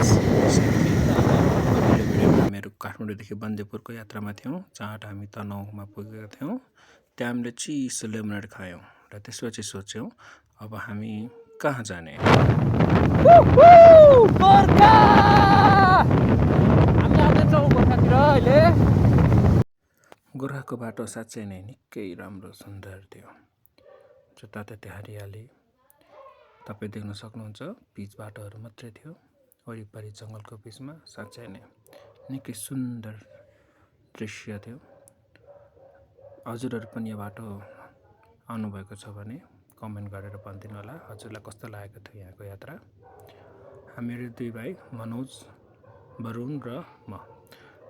अघिल्लो भिडियोमा हामीहरू काठमाडौँदेखि बन्देपुरको यात्रामा थियौँ, जहाँ हामी तनहुँमा पुगेका थियौँ। त्यहाँ हामीले चिसो लेमनेड खायौँ र त्यसपछि सोच्यौँ अब हामी कहाँ जाने। गोर्खाको बाटो साँच्चै नै निकै राम्रो सुन्दर थियो। जताततै हरियाली तपाईँ देख्न सक्नुहुन्छ, पिच बाटोहरू मात्रै थियो। वरिपरि जङ्गलको बिचमा साँच्चै नै निकै सुन्दर दृश्य थियो। हजुरहरू पनि यो बाटो आउनुभएको छ भने कमेन्ट गरेर भनिदिनु होला हजुरलाई कस्तो लागेको थियो यहाँको यात्रा। हामीहरू दुई भाइ मनोज, वरुण र म,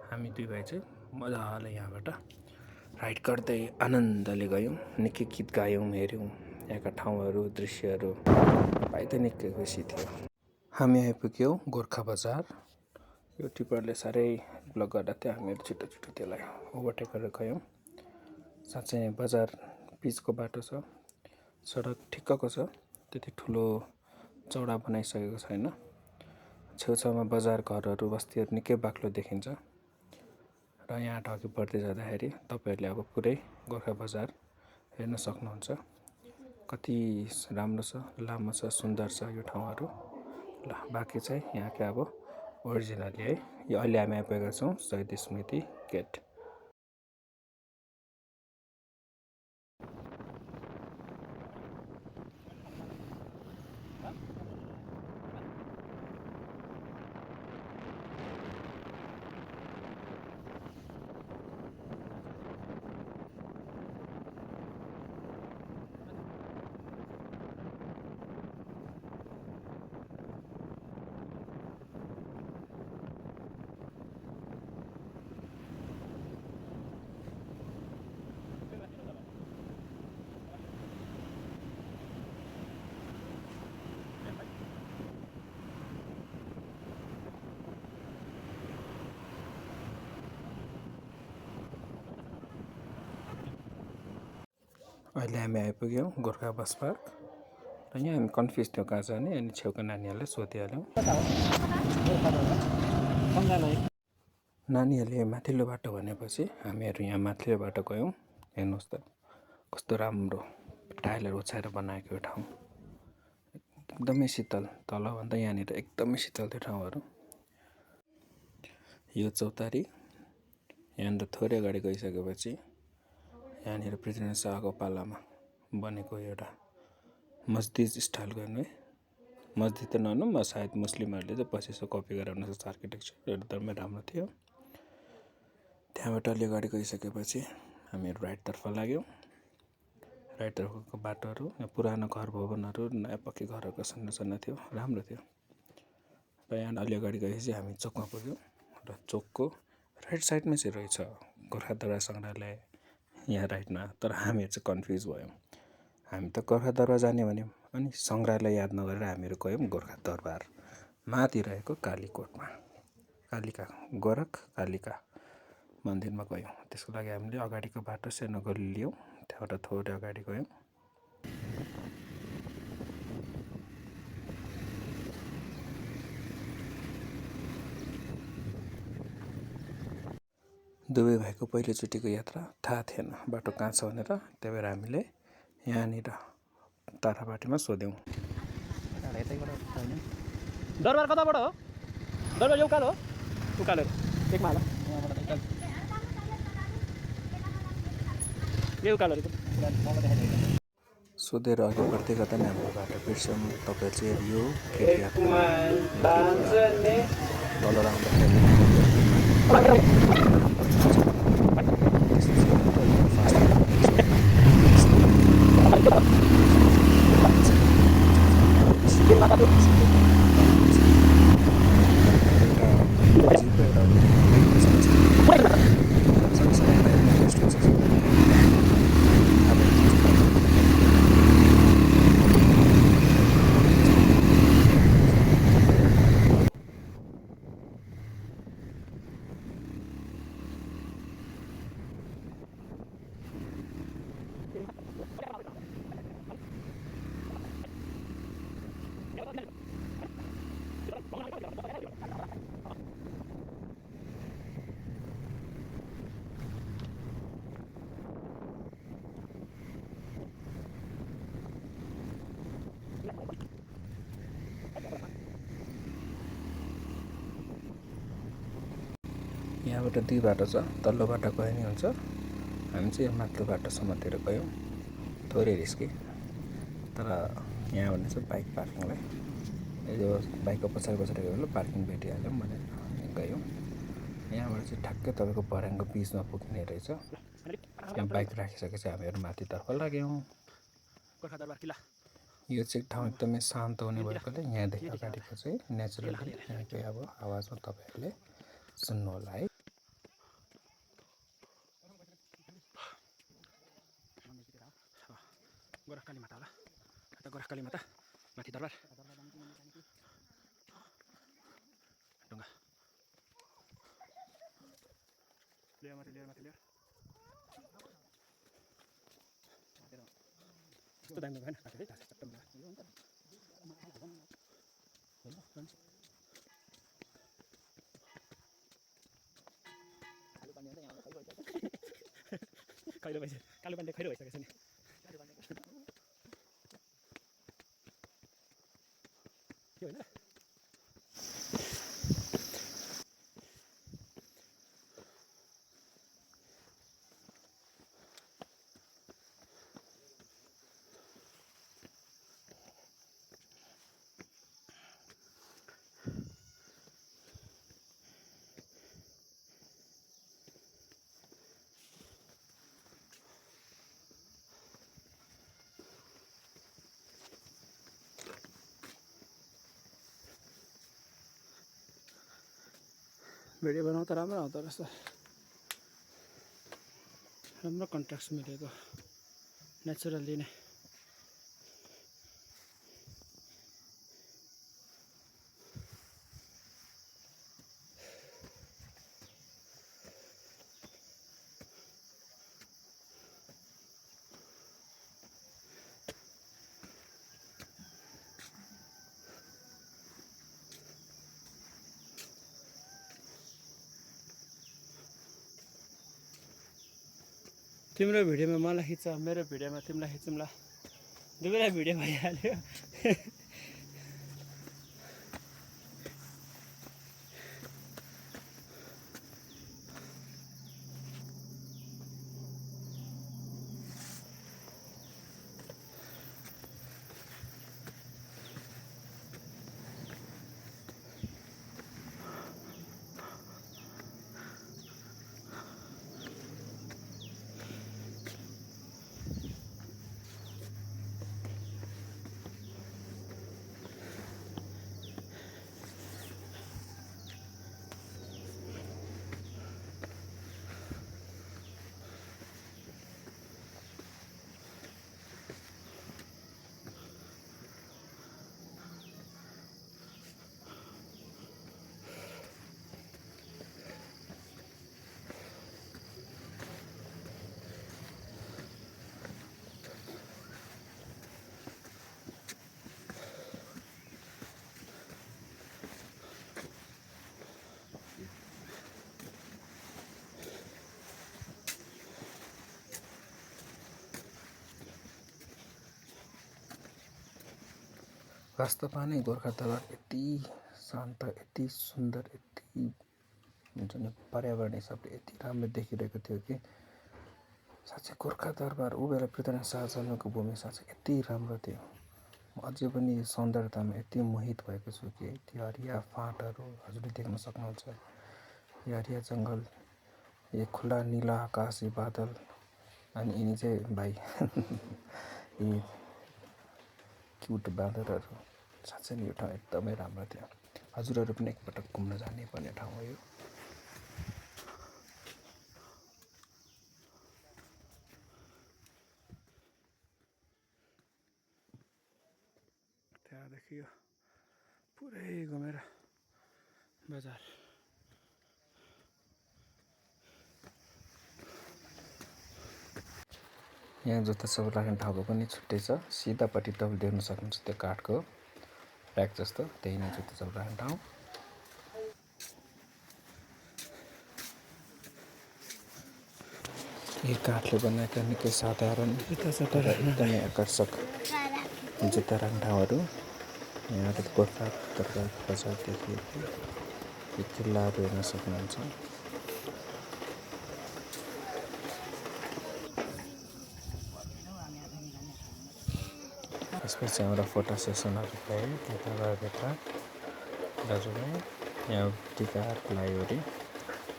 हामी दुई भाइ चाहिँ मजाले यहाँबाट राइड गर्दै आनन्दले गयौँ। निकै गीत गायौँ, हेऱ्यौँ यहाँका ठाउँहरू, दृश्यहरू। भाइ त निकै खुसी थियो। हामी आइपुग्यौँ गोर्खा बजार। यो टिप्परले साह्रै ब्लक गर्दा थियो, हामीहरू छिटो छिटो त्यसलाई ओभरटेक गरेर गयौँ। साँच्चै नै बजार पिचको बाटो छ, सडक ठिक्कको छ, त्यति ठुलो चौडा बनाइसकेको छैन। छेउछाउमा बजार, घरहरू, बस्तीहरू निकै बाक्लो देखिन्छ। र यहाँबाट अघि बढ्दै जाँदाखेरि तपाईँहरूले अब पुरै गोर्खा बजार हेर्न सक्नुहुन्छ। कति राम्रो छ, लामो छ, सुन्दर छ यो ठाउँहरू। ल बाँकी चाहिँ यहाँकै अब ओरिजिनली है। यो अहिले हामी आइपुगेका छौँ शहीद स्मृति गेट। अहिले हामी आइपुग्यौँ गोर्खा बस पार्क। र यहाँ हामी कन्फ्युज थियौँ कहाँ जाने, अनि छेउका नानीहरूलाई सोधिहाल्यौँ। नानीहरूले माथिल्लो बाटो भनेपछि हामीहरू यहाँ माथिल्लो बाटो गयौँ। हेर्नुहोस् त कस्तो राम्रो टाइलहरू ओछ्याएर बनाएको यो ठाउँ। एकदमै शीतल, तलभन्दा यहाँनिर एकदमै शीतल थियो ठाउँहरू। यो चौतारी यहाँनिर थोरै अगाडि गइसकेपछि यहाँनिर पृथ्वीनारायण शाहको पालामा बनेको एउटा मस्जिद स्टाइलको हेर्नु है। मस्जिद त नभनौँ, सायद मुस्लिमहरूले चाहिँ पछि यसो कपी गरेर बनाएको आर्किटेक्चर एकदमै राम्रो थियो। त्यहाँबाट अलि अगाडि गइसकेपछि हामीहरू राइटतर्फ लाग्यौँ। राइटतर्फको बाटोहरू पुरानो घर भवनहरू, नयाँ पक्की घरहरूको संरचना थियो, राम्रो थियो। र यहाँ अलि अगाडि गएपछि हामी चोकमा पुग्यौँ। र चोकको राइट साइडमा चाहिँ रहेछ गोर्खा दरबार सङ्ग्रहालय यहाँ राइटमा। तर हामीहरू चाहिँ कन्फ्युज भयौँ। हामी त गोर्खा दरबार जाने भन्यौँ, अनि सङ्ग्रहालय याद नगरेर हामीहरू गयौँ गोर्खा दरबार माथि रहेको कालीकोटमा। कालिका गोरख कालिका मन्दिरमा गयौँ। त्यसको लागि हामीले अगाडिको बाटो सानो गल्ली लियौँ, त्यहाँबाट थोरै अगाडि गयौँ। दुवै भाइको पहिलोचोटिको यात्रा, थाहा थिएन बाटो कहाँ छ भनेर। त्यही भएर हामीले यहाँनिर ताराबाटीमा सोध्यौँ। दरबार कताबाट हो? दरबार यो उकालो हो? उकालो एकमा होला, यो उकालो सोधेर अघि बढ्दै गर्दा नै हाम्रो बाटो बिर्स्यौँ। तपाईँ चाहिँ यो केटी यात्रा तल यहाँबाट 2 बाटो छ, तल्लो बाटो गए नि हुन्छ। हामी चाहिँ माथिल्लो बाटोसम्मतिर गयौँ, थोरै रिस्की। तर यहाँबाट चाहिँ बाइक पार्किङलाई यो बाइकको पछाडि गयो पार्किङ भेटिहाल्यौँ भनेर गयौँ। यहाँबाट चाहिँ ठ्याक्कै तपाईँको भर्याङको बिचमा पुग्ने रहेछ। यहाँ बाइक राखिसकेपछि हामीहरू माथितर्फ लाग्यौँ। गोर्खा दरबार किल्ला यो चाहिँ ठाउँ एकदमै शान्त हुने भएकोले यहाँदेखि अगाडिको चाहिँ नेचुरली यहाँकै अब आवाजमा तपाईँहरूले सुन्नुहोला है। गोरखकाली माता होला, यता गोरखकाली माता, माथि दरबार ढुङ्गा लेयर माथि लेयर यस्तो दामी भएन काटेर है चट्टम कहिले भइसक्यो, कालो पाण्डे खैरो भइसकेको छ नि। के होइन भिडियो बनाउँदा राम्रो आउँदो रहेछ, राम्रो कन्ट्रास्ट मिलेको नेचुरली नै। तिम्रो भिडियोमा मलाई खिच्छ, मेरो भिडियोमा तिमीलाई खिचौँ ल, दुवैलाई भिडियो भइहाल्यो। वास्तवमा नै गोर्खा दरबार यति शान्त, यति सुन्दर, यति हुन्छ नि पर्यावरण हिसाबले यति राम्रो देखिरहेको थियो कि साँच्चै गोर्खा दरबार ऊ बेला पृथ्वीनारायण शाह जन्मेको भूमि साँच्चै यति राम्रो थियो। म अझै पनि सौन्दर्यतामा यति मोहित भएको छु कि त्यो हरिया फाँटहरू हजुरले देख्न सक्नुहुन्छ, यो हरिया जङ्गल, यो खुला निला आकाशी बादल, अनि यिनी चाहिँ भाइ यी क्युट बाँदरहरू। साँच्चै नै यो ठाउँ एकदमै राम्रो थियो। हजुरहरू पनि एकपटक घुम्न जाने पर्ने ठाउँ हो यो। त्यहाँदेखि यो पुरै घुमेर बजार यहाँ जुत्ता सब राख्ने ठाउँको पनि छुट्टै छ। सिधापट्टि तपाईँले देख्न सक्नुहुन्छ त्यो काठको ऱ्याक जस्तो, त्यही नै जुत्ता सब राख्ने ठाउँ। यो काठले बनाएका निकै साधारण तर एकदमै आकर्षक जुत्ता राख्ने ठाउँहरू यहाँ गोर्खा दरबार बजार देखिएको यो किल्लाहरू हेर्न सक्नुहुन्छ। त्यसपछि हाम्रो फोटो सेसनहरू भयो त्यताभित्र दाजुभाइ यहाँ टिकाहरू लगाइवरी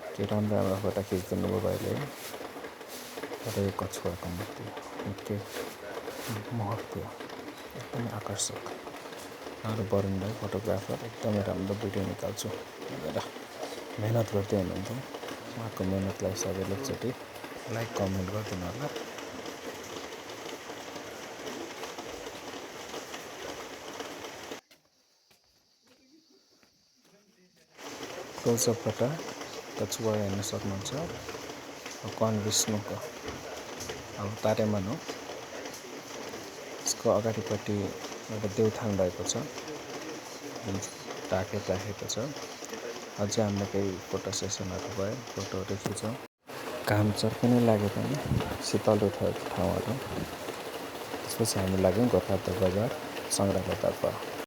त्यो राम्रो राम्रो फोटो खिचिदिनु भयो भाइले र यो कछुवाको मूर्ति निकै महत्त्व एकदमै आकर्षक हाम्रो वरुण दाइ फोटोग्राफर एकदमै राम्रो भिडियो निकाल्छु भनेर मेहनत गर्दै हुनुहुन्थ्यो उहाँको मेहनतलाई सबैले एकचोटि लाइक कमेन्ट गरिदिनु होला तुलसीपट्टा कछुवा हेर्न सक्नुहुन्छ कण विष्णुको अब तारेमान हो यसको अगाडिपट्टि एउटा देवथान रहेको छ जुन ढाकेर राखेको छ अझै हाम्रो केही फोटो सेसनहरू भयो फोटोहरू खिचौँ घाम चर्किनै लागे पनि शीतल उठेको ठाउँहरू त्यसपछि हामी लाग्यौँ गोरखापत्ता बजार सङ्ग्रहालयतर्फ